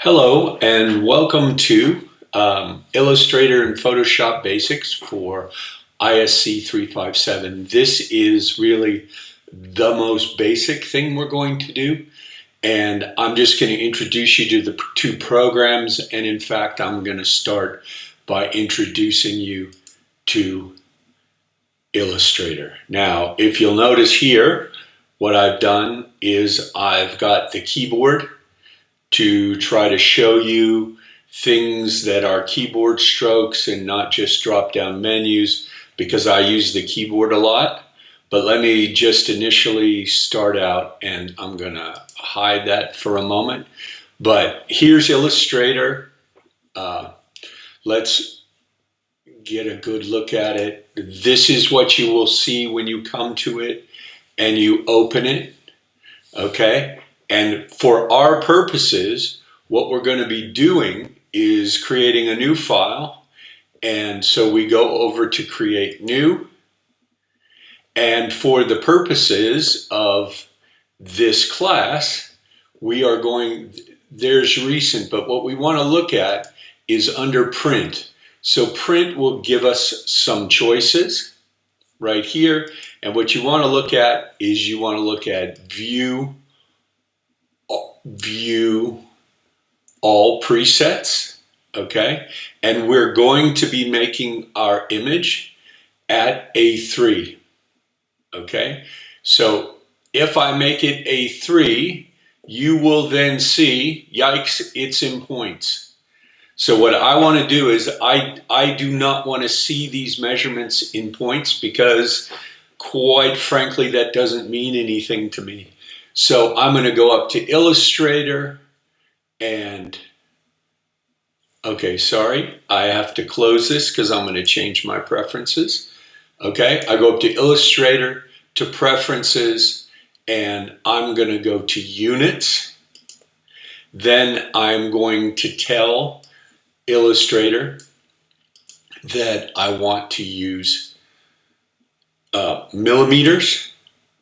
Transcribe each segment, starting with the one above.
Hello and welcome to Illustrator and Photoshop Basics for ISC 357. This is really the most basic thing we're going to do, and I'm just going to introduce you to the two programs, and in fact I'm going to start by introducing you to Illustrator. Now, if you'll notice here, what I've done is I've got the keyboard to try to show you things that are keyboard strokes and not just drop-down menus, because I use the keyboard a lot. But let me just initially start out, and I'm gonna hide that for a moment. But here's Illustrator. Let's get a good look at it. This is what you will see when you come to it and you open it, okay? And for our purposes, what we're going to be doing is creating a new file. And so we go over to create new. And for the purposes of this class, we are going, there's recent, but what we want to look at is under print. So print will give us some choices right here. And what you want to look at is you want to look at view all presets, okay? And we're going to be making our image at A3, okay? So if I make it A3, you will then see, yikes, it's in points. So what I want to do is I do not want to see these measurements in points, because quite frankly, that doesn't mean anything to me. So I'm going to go up to Illustrator and, okay, sorry, I have to close this because I'm going to change my preferences. Okay, I go up to Illustrator, to Preferences, and I'm going to go to Units. Then I'm going to tell Illustrator that I want to use millimeters,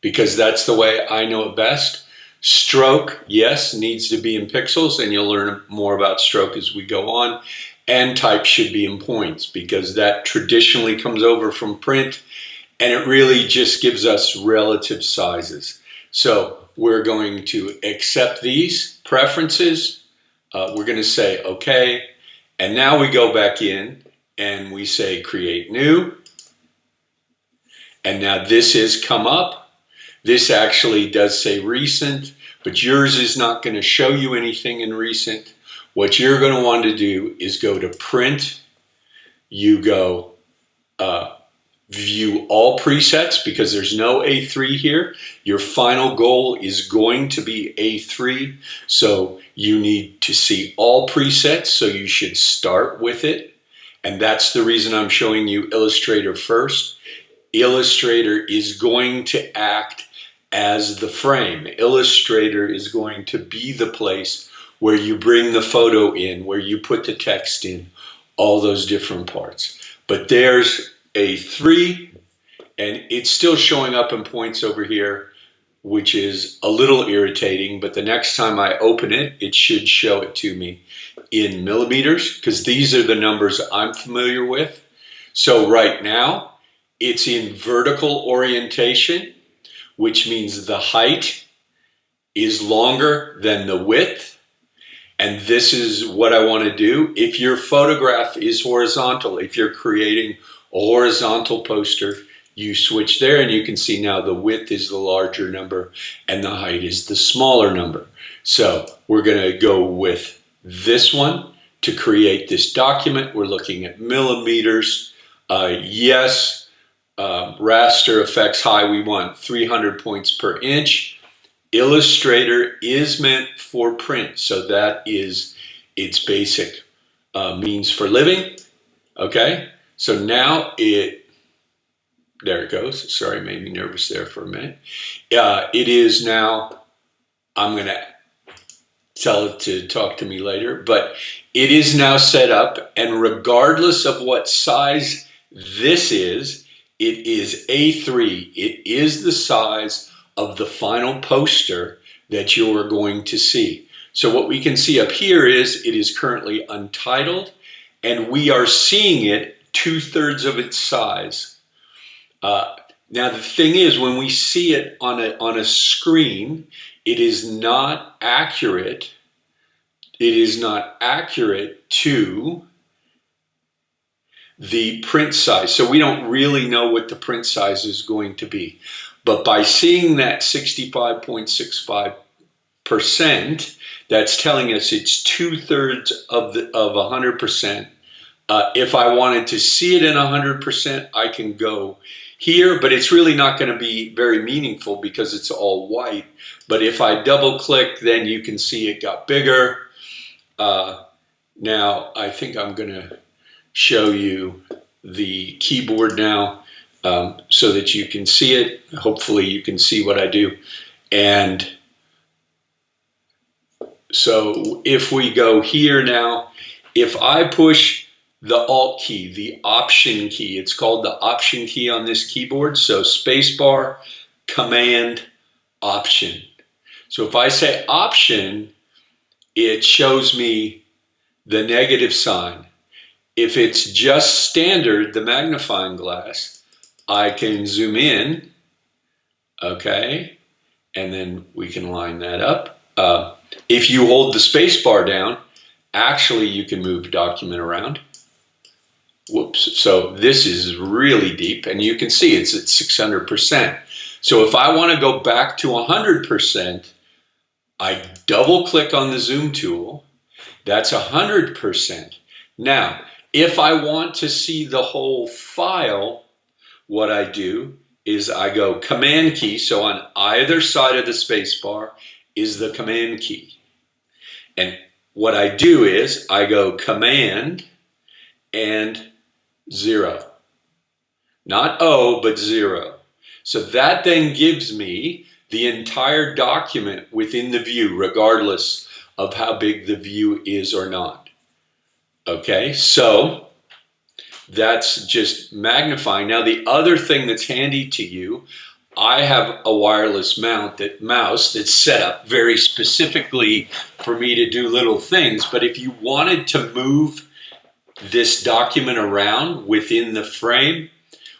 because that's the way I know it best. Stroke, yes, needs to be in pixels, and you'll learn more about stroke as we go on. And type should be in points, because that traditionally comes over from print, and it really just gives us relative sizes. So we're going to accept these preferences. We're going to say OK, and now we go back in and we say create new. And now this has come up. This actually does say recent, but yours is not going to show you anything in recent. What you're going to want to do is go to print. You go view all presets, because there's no A3 here. Your final goal is going to be A3. So you need to see all presets. So you should start with it. And that's the reason I'm showing you Illustrator first. Illustrator is going to act as the frame. Illustrator is going to be the place where you bring the photo in, where you put the text in, all those different parts. But there's A3, and it's still showing up in points over here, which is a little irritating, but the next time I open it, it should show it to me in millimeters, because these are the numbers I'm familiar with. So right now, it's in vertical orientation, which means the height is longer than the width. And this is what I want to do. If your photograph is horizontal, if you're creating a horizontal poster, you switch there, and you can see now the width is the larger number and the height is the smaller number. So we're going to go with this one to create this document. We're looking at millimeters. Yes. Raster effects high, we want 300 points per inch. Illustrator is meant for print, so that is its basic means for living. Okay, so now there it goes. Sorry, made me nervous there for a minute. It is now, I'm going to tell it to talk to me later, but it is now set up, and regardless of what size this is, it is A3. It is the size of the final poster that you are going to see. So what we can see up here is it is currently untitled, and we are seeing it 2/3 of its size. Now the thing is, when we see it on a screen, it is not accurate. It is not accurate to the print size. So we don't really know what the print size is going to be. But by seeing that 65.65%, that's telling us it's 2/3 of 100%. If I wanted to see it in 100%, I can go here, but it's really not going to be very meaningful because it's all white. But if I double click, then you can see it got bigger. Now I think I'm going to show you the keyboard now so that you can see it. Hopefully you can see what I do. And so if we go here now, if I push the Alt key, the Option key, it's called the Option key on this keyboard. So spacebar, Command, Option. So if I say Option, it shows me the negative sign. If it's just standard, the magnifying glass, I can zoom in, okay, and then we can line that up. If you hold the space bar down, actually you can move the document around. Whoops, so this is really deep, and you can see it's at 600%. So if I want to go back to 100%, I double click on the zoom tool. That's 100%. Now, if I want to see the whole file, what I do is I go Command key. So on either side of the space bar is the Command key. And what I do is I go Command and 0. Not O, but 0. So that then gives me the entire document within the view, regardless of how big the view is or not. Okay, so that's just magnifying. Now the other thing that's handy to you, I have a wireless mouse that's set up very specifically for me to do little things. But if you wanted to move this document around within the frame,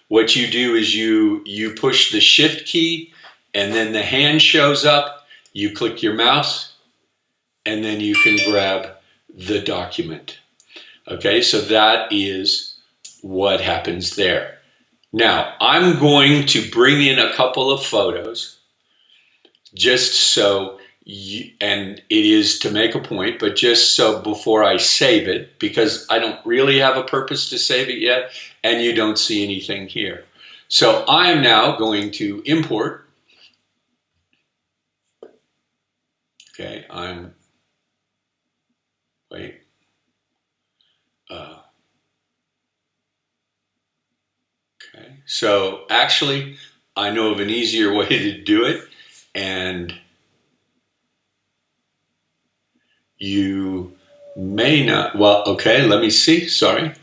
what you do is you push the Shift key, and then the hand shows up. You click your mouse, and then you can grab the document. Okay, so that is what happens there. Now, I'm going to bring in a couple of photos just so, and it is to make a point, but just so before I save it, because I don't really have a purpose to save it yet, and you don't see anything here. So I am now going to import. Okay, wait. Okay, so actually, I know of an easier way to do it, and you may not, well, okay, let me see, sorry.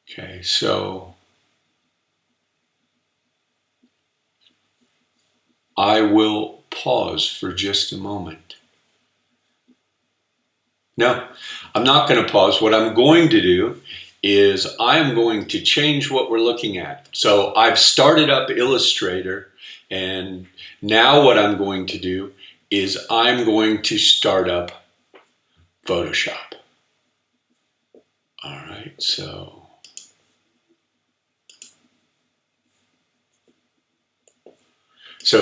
Okay, so I will pause for just a moment. No, I'm not going to pause. What I'm going to do is I'm going to change what we're looking at. So I've started up Illustrator, and now what I'm going to do is I'm going to start up Photoshop. All right, so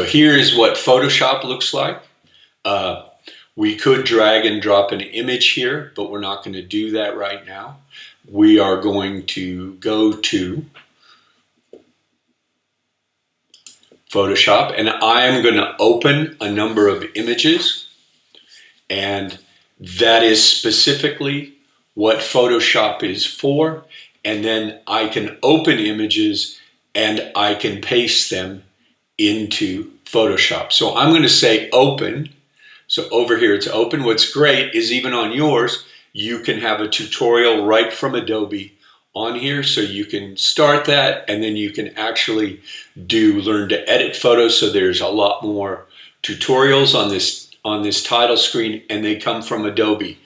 here's what Photoshop looks like. We could drag and drop an image here, but we're not going to do that right now. We are going to go to Photoshop, and I am going to open a number of images, and that is specifically what Photoshop is for. And then I can open images and I can paste them into Photoshop. So I'm going to say open. So over here it's open. What's great is even on yours, you can have a tutorial right from Adobe on here, so you can start that, and then you can actually learn to edit photos. So there's a lot more tutorials on this title screen, and they come from Adobe.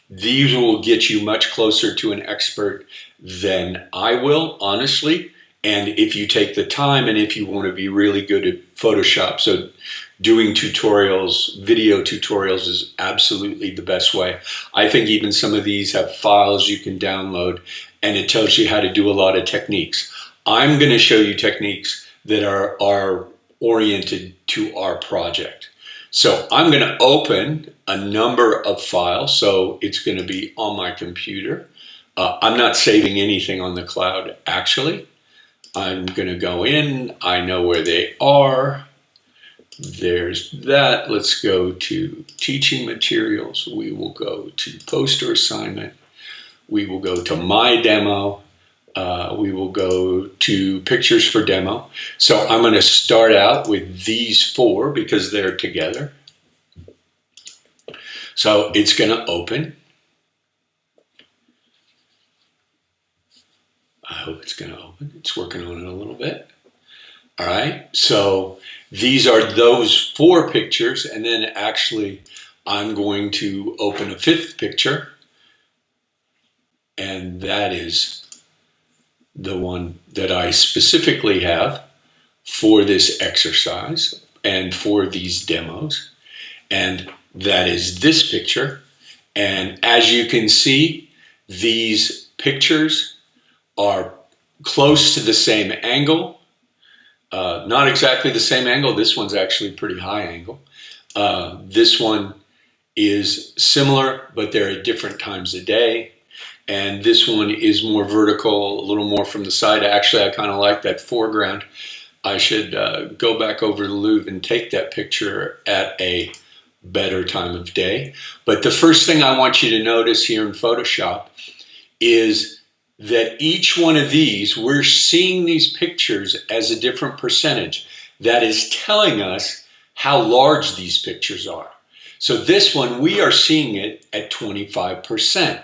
These will get you much closer to an expert than I will, honestly. And if you take the time, and if you want to be really good at Photoshop, so doing tutorials, video tutorials is absolutely the best way. I think even some of these have files you can download, and it tells you how to do a lot of techniques. I'm going to show you techniques that are oriented to our project. So I'm going to open a number of files, so it's going to be on my computer. I'm not saving anything on the cloud, actually. I'm going to go in. I know where they are. There's that. Let's go to teaching materials. We will go to poster assignment. We will go to my demo. We will go to pictures for demo. So I'm going to start out with these 4 because they're together. So it's going to open. I hope it's going to open. It's working on it a little bit. All right. So these are those 4 pictures. And then actually I'm going to open a 5th picture. And that is the one that I specifically have for this exercise and for these demos. And that is this picture. And as you can see, these pictures are close to the same angle. Not exactly the same angle. This one's actually pretty high angle. This one is similar, but they're at different times of day. And this one is more vertical, a little more from the side. Actually, I kind of like that foreground. I should go back over to the Louvre and take that picture at a better time of day. But the first thing I want you to notice here in Photoshop is that each one of these, we're seeing these pictures as a different percentage. That is telling us how large these pictures are. So this one, we are seeing it at 25%.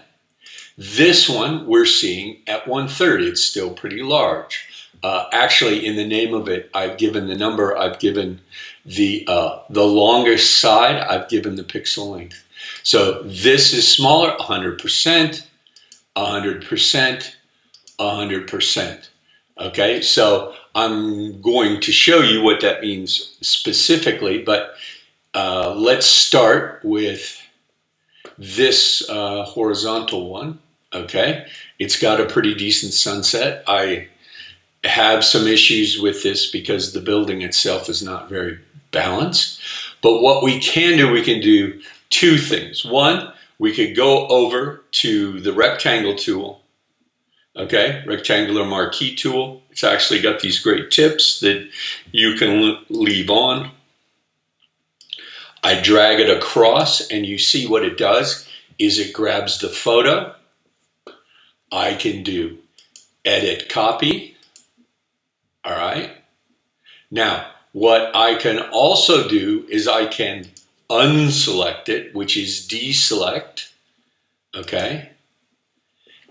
This one we're seeing at 1/3. It's still pretty large. Actually, in the name of it, I've given the number. I've given the longest side. I've given the pixel length. So this is smaller. 100%, 100%, 100%. Okay, so I'm going to show you what that means specifically. But let's start with this horizontal one. Okay, it's got a pretty decent sunset. I have some issues with this because the building itself is not very balanced. But what we can do 2 things. One, we could go over to the rectangle tool. Okay, rectangular marquee tool. It's actually got these great tips that you can leave on. I drag it across, and you see what it does is it grabs the photo. I can do edit copy. All right. Now, what I can also do is I can unselect it, which is deselect. Okay.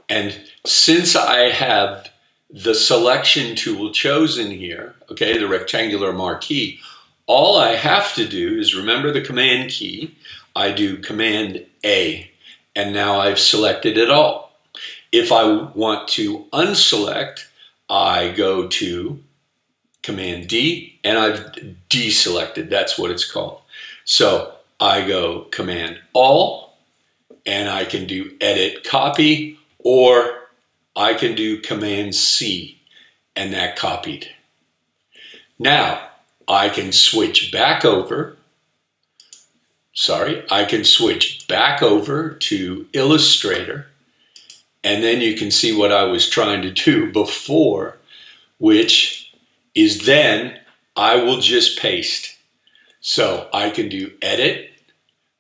And since I have the selection tool chosen here, okay, the rectangular marquee, all I have to do is remember the command key. I do command A, and now I've selected it all. If I want to unselect, I go to command D, and I've deselected. That's what it's called. So I go command all, and I can do edit copy, or I can do command C, and that copied. Now I can switch back over. I can switch back over to Illustrator, and then you can see what I was trying to do before, which is then I will just paste. So I can do edit,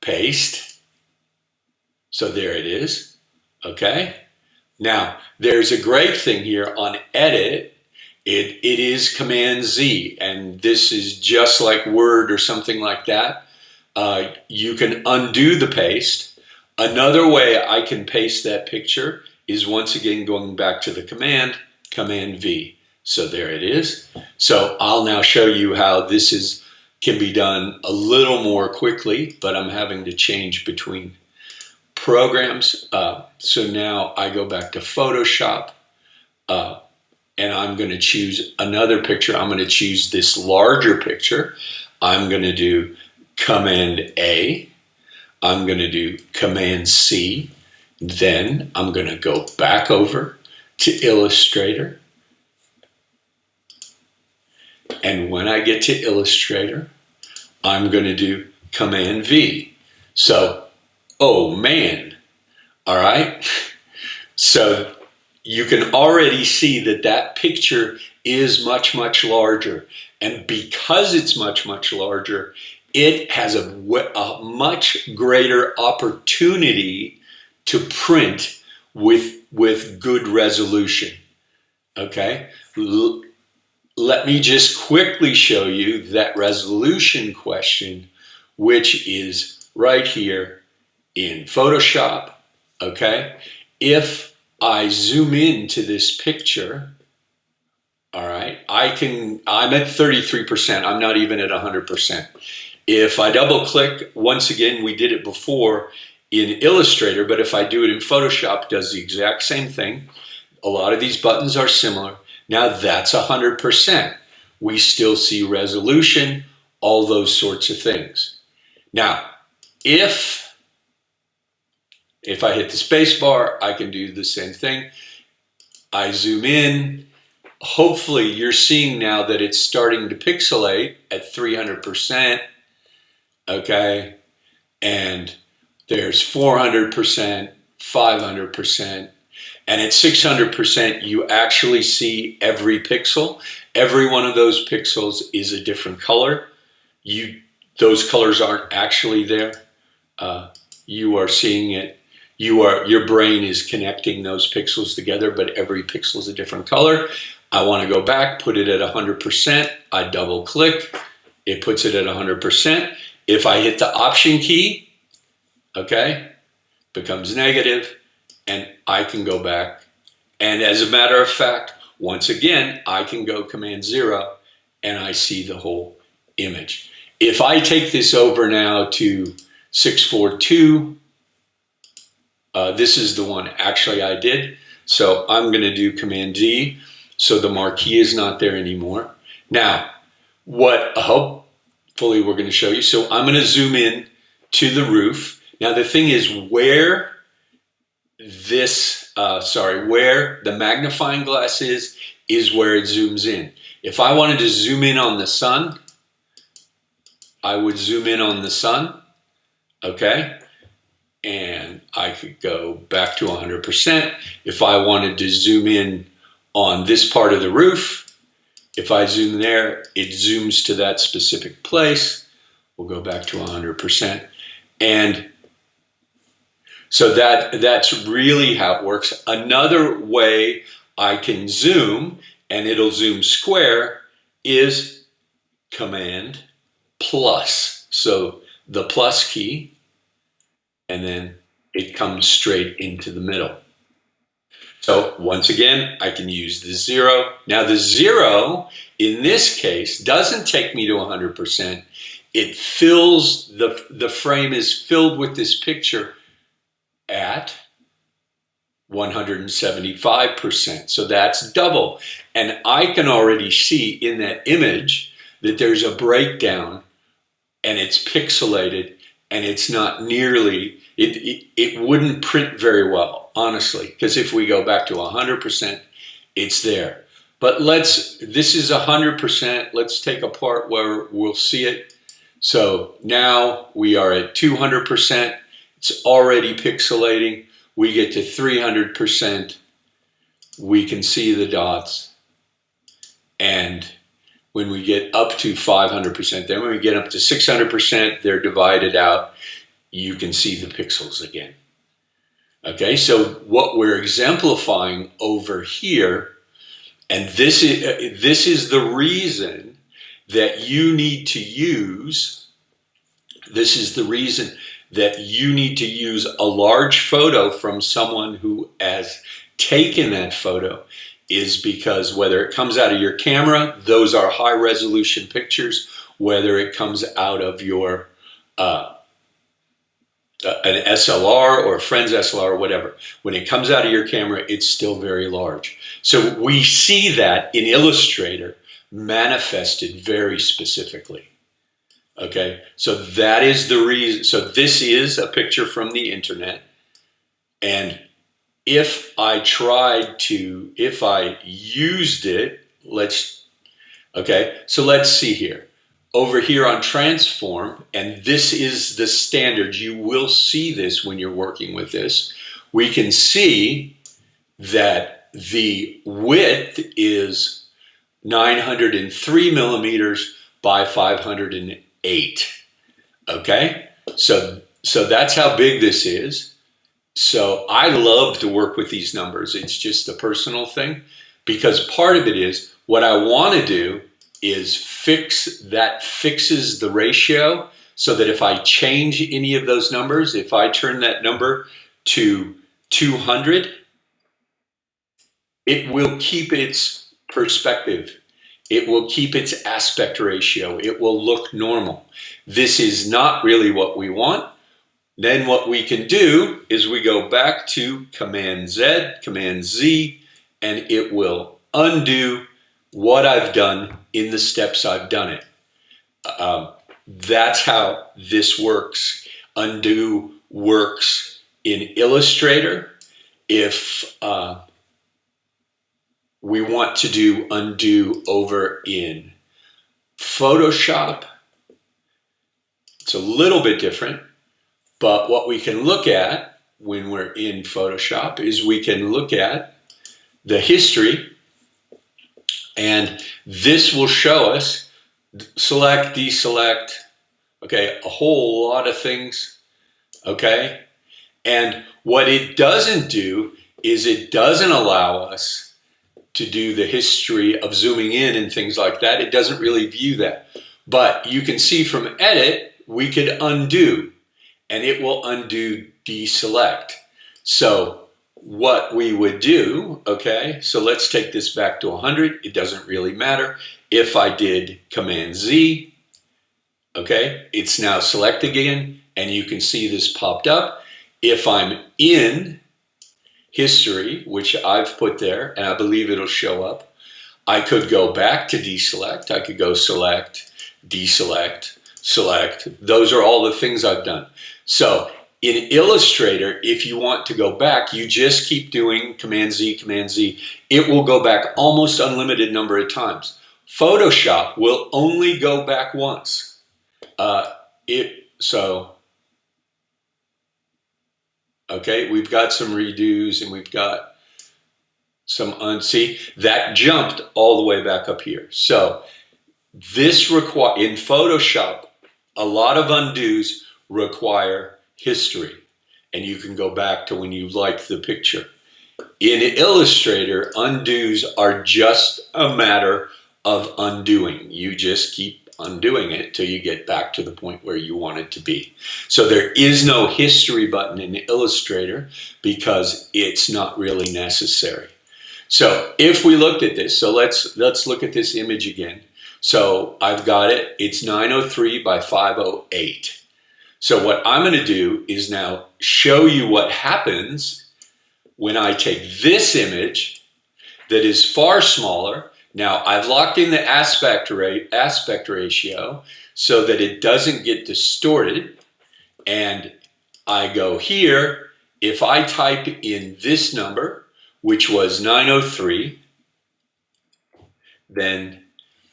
paste. So there it is. Okay. Now there's a great thing here on edit. It is command Z, and this is just like Word or something like that. You can undo the paste. Another way I can paste that picture is once again going back to the Command V. So there it is. So I'll now show you how can be done a little more quickly, but I'm having to change between programs. So now I go back to Photoshop, and I'm going to choose another picture. I'm going to choose this larger picture. I'm going to do Command A. I'm going to do Command C. Then I'm going to go back over to Illustrator. And when I get to Illustrator, I'm going to do Command V. So, oh man, all right? So you can already see that that picture is much, much larger. And because it's much, much larger, it has a much greater opportunity to print with good resolution. Okay? Let me just quickly show you that resolution question, which is right here in Photoshop. Okay? If I zoom into this picture, all right, I'm at 33%. I'm not even at 100%. If I double click, once again, we did it before in Illustrator, but if I do it in Photoshop, it does the exact same thing. A lot of these buttons are similar. Now that's 100%. We still see resolution, all those sorts of things. Now, if I hit the space bar, I can do the same thing. I zoom in. Hopefully you're seeing now that it's starting to pixelate at 300%. Okay. And there's 400%, 500%. And at 600%, you actually see every pixel. Every one of those pixels is a different color. Those colors aren't actually there. You are seeing it. Your brain is connecting those pixels together, but every pixel is a different color. I want to go back, put it at 100%. I double click. It puts it at 100%. If I hit the Option key, okay, becomes negative, and I can go back. And as a matter of fact, once again, I can go Command 0 and I see the whole image. If I take this over now to 642, this is the one actually I did. So I'm going to do Command D, so the marquee is not there anymore. Now, what hopefully we're going to show you. So I'm going to zoom in to the roof. Now the thing is, where the magnifying glass is where it zooms in. If I wanted to zoom in on the sun, I would zoom in on the sun, okay? And I could go back to 100%. If I wanted to zoom in on this part of the roof, if I zoom there, it zooms to that specific place. We'll go back to 100%. And so that's really how it works. Another way I can zoom, and it'll zoom square, is Command plus. So the plus key, and then it comes straight into the middle. So once again, I can use the 0. Now the 0, in this case, doesn't take me to 100%. It fills, the frame is filled with this picture at 175%. So that's double. And I can already see in that image that there's a breakdown, and it's pixelated, and it's not nearly, it wouldn't print very well, honestly, because if we go back to 100%, it's there. But this is 100%. Let's take a part where we'll see it. So now we are at 200%. It's already pixelating. We get to 300%. We can see the dots. And when we get up to 500%, then when we get up to 600%, they're divided out. You can see the pixels again. Okay, so what we're exemplifying over here, and this is the reason that you need to use, this is the reason that you need to use a large photo from someone who has taken that photo is because whether it comes out of your camera, those are high resolution pictures, whether it comes out of your an SLR or a friend's SLR or whatever, when it comes out of your camera, it's still very large. So we see that in Illustrator manifested very specifically. Okay, so that is the reason. So this is a picture from the internet. And if I used it, so let's see here. Over here on transform, and this is the standard, you will see this when you're working with this, we can see that the width is 903 millimeters by 508. Okay, so that's how big this is. So I love to work with these numbers. It's just a personal thing, because part of it is what I want to do is fixes the ratio, so that if I change any of those numbers, if I turn that number to 200, it will keep its perspective. It will keep its aspect ratio. It will look normal. This is not really what we want. Then what we can do is we go back to Command Z, Command Z, and it will undo what I've done in the steps I've done it. That's how this works. Undo works in Illustrator. If we want to do undo over in Photoshop, it's a little bit different. But what we can look at when we're in Photoshop is we can look at the history, and this will show us select, deselect, okay, a whole lot of things, okay? And what it doesn't do is it doesn't allow us to do the history of zooming in and things like that. It doesn't really view that. But you can see from edit, we could undo, and it will undo deselect. So what we would do, okay, so let's take this back to 100. It doesn't really matter. If I did Command Z, okay, it's now select again, and you can see this popped up. If I'm in history, which I've put there, and I believe it'll show up, I could go back to deselect. I could go select, deselect, select. Those are all the things I've done. So in Illustrator, if you want to go back, you just keep doing Command Z, Command Z. It will go back almost unlimited number of times. Photoshop will only go back once. Okay, we've got some redos and we've got some unsee. That jumped all the way back up here. So this in Photoshop, a lot of undos require history, and you can go back to when you liked the picture. In Illustrator, undos are just a matter of undoing. You just keep undoing it till you get back to the point where you want it to be. So there is no history button in Illustrator because it's not really necessary. So if we looked at this, so let's look at this image again. So I've got it. It's 903 by 508. So what I'm going to do is now show you what happens when I take this image that is far smaller. Now I've locked in the aspect ratio so that it doesn't get distorted. And I go here, if I type in this number, which was 903, then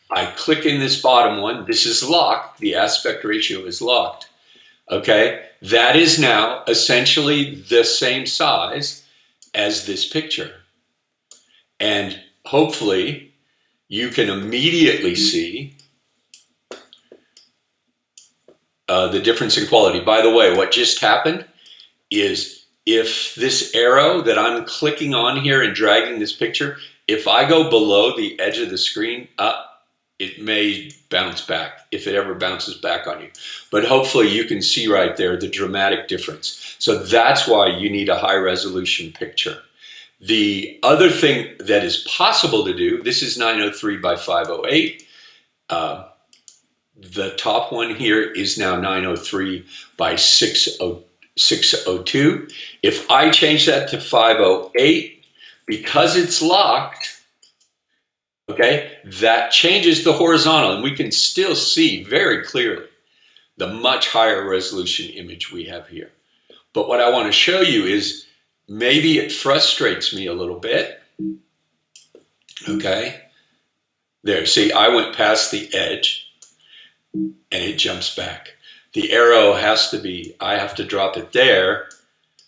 I click in this bottom one. This is locked. The aspect ratio is locked. Okay, that is now essentially the same size as this picture. And hopefully you can immediately see the difference in quality. By the way, what just happened is if this arrow that I'm clicking on here and dragging this picture, if I go below the edge of the screen, it may bounce back if it ever bounces back on you. But hopefully you can see right there the dramatic difference. So that's why you need a high resolution picture. The other thing that is possible to do, this is 903 by 508. The top one here is now 903 by 602. If I change that to 508, because it's locked, okay, that changes the horizontal, and we can still see very clearly the much higher resolution image we have here. But what I want to show you is maybe it frustrates me a little bit. Okay, there, see, I went past the edge and it jumps back. The arrow has to be, I have to drop it there.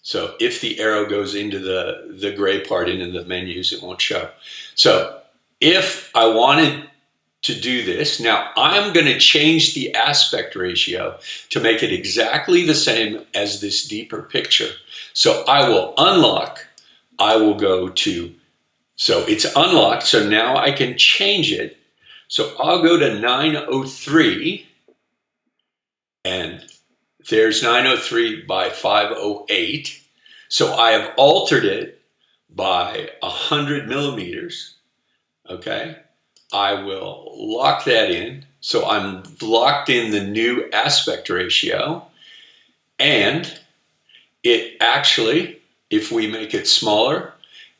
So if the arrow goes into the gray part, into the menus, it won't show. So if I wanted to do this, now I'm going to change the aspect ratio to make it exactly the same as this deeper picture. So I will unlock, I will go to, so it's unlocked, so now I can change it. So I'll go to 903, and there's 903 by 508. So I have altered it by 100 millimeters, okay? I will lock that in. So I'm locked in the new aspect ratio, and it actually, if we make it smaller,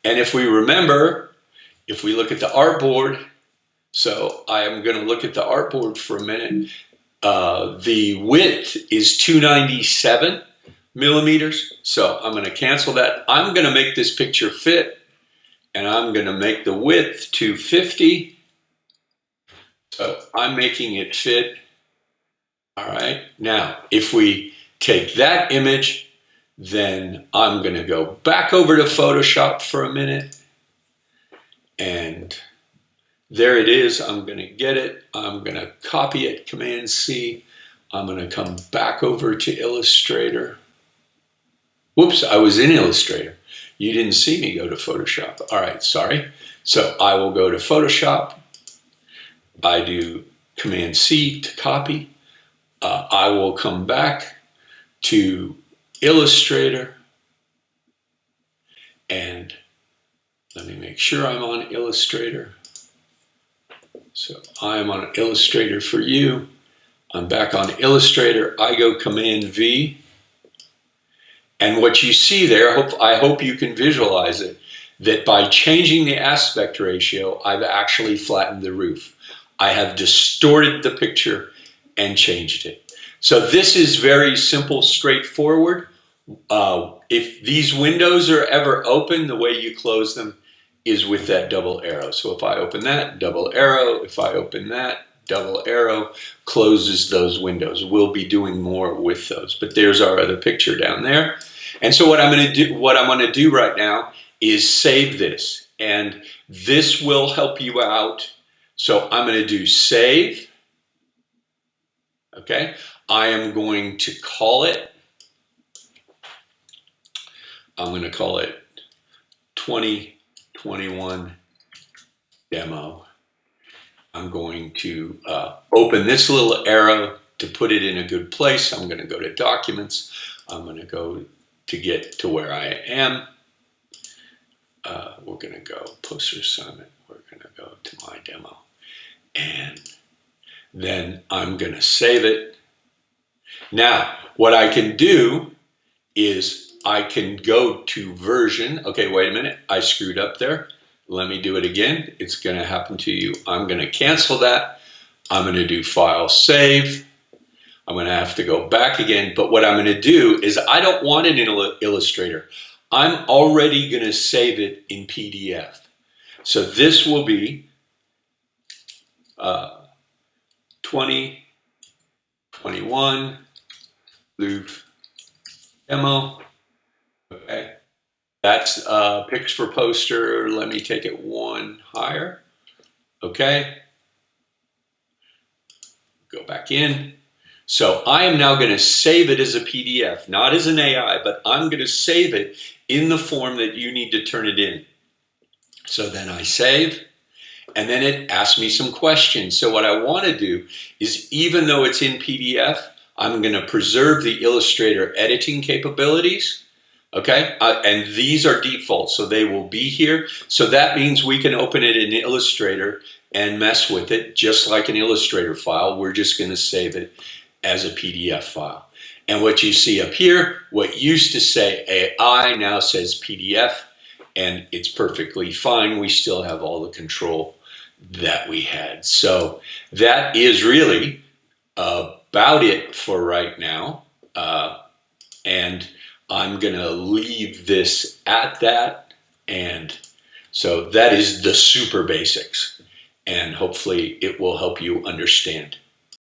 and if we remember, if we look at the artboard, so I am going to look at the artboard for a minute. The width is 297 millimeters. So I'm going to cancel that. I'm going to make this picture fit, and I'm going to make the width 250. So I'm making it fit. All right. Now, if we take that image, then I'm going to go back over to Photoshop for a minute, and there it is. I'm going to get it. I'm going to copy it, Command C. I'm going to come back over to Illustrator. Whoops, I was in Illustrator. You didn't see me go to Photoshop. All right, sorry. So I will go to Photoshop. I do Command C to copy. I will come back to Illustrator, and let me make sure I'm on Illustrator. So I am on Illustrator for you. I'm back on Illustrator. I go Command V. And what you see there, I hope you can visualize it, that by changing the aspect ratio, I've actually flattened the roof. I have distorted the picture and changed it. So this is very simple, straightforward. If these windows are ever open, the way you close them is with that double arrow. So if I open that, double arrow. If I open that, double arrow, closes those windows. We'll be doing more with those. But there's our other picture down there. And so what I'm going to do right now is save this. And this will help you out. So I'm going to do save. Okay. I am going to call it, I'm going to call it 2021 demo. I'm going to open this little arrow to put it in a good place. I'm going to go to Documents. I'm going to go to get to where I am. We're going to go Poster Assignment. We're going to go to my demo. And then I'm going to save it. Now, what I can do is I can go to version. Okay, wait a minute. I screwed up there. Let me do it again. It's going to happen to you. I'm going to cancel that. I'm going to do File, Save. I'm going to have to go back again. But what I'm going to do is I don't want it in Illustrator. I'm already going to save it in PDF. So this will be 2021 Louvre demo. Okay. That's Picks for Poster. Let me take it one higher. Okay. Go back in. So I am now going to save it as a PDF, not as an AI, but I'm going to save it in the form that you need to turn it in. So then I save, and then it asks me some questions. So what I want to do is, even though it's in PDF, I'm going to preserve the Illustrator editing capabilities. Okay, and these are default, so they will be here. So that means we can open it in Illustrator and mess with it just like an Illustrator file. We're just going to save it as a PDF file. And what you see up here, what used to say AI now says PDF, and it's perfectly fine. We still have all the control that we had. So that is really about it for right now. And I'm going to leave this at that. And so that is the super basics. And hopefully it will help you understand.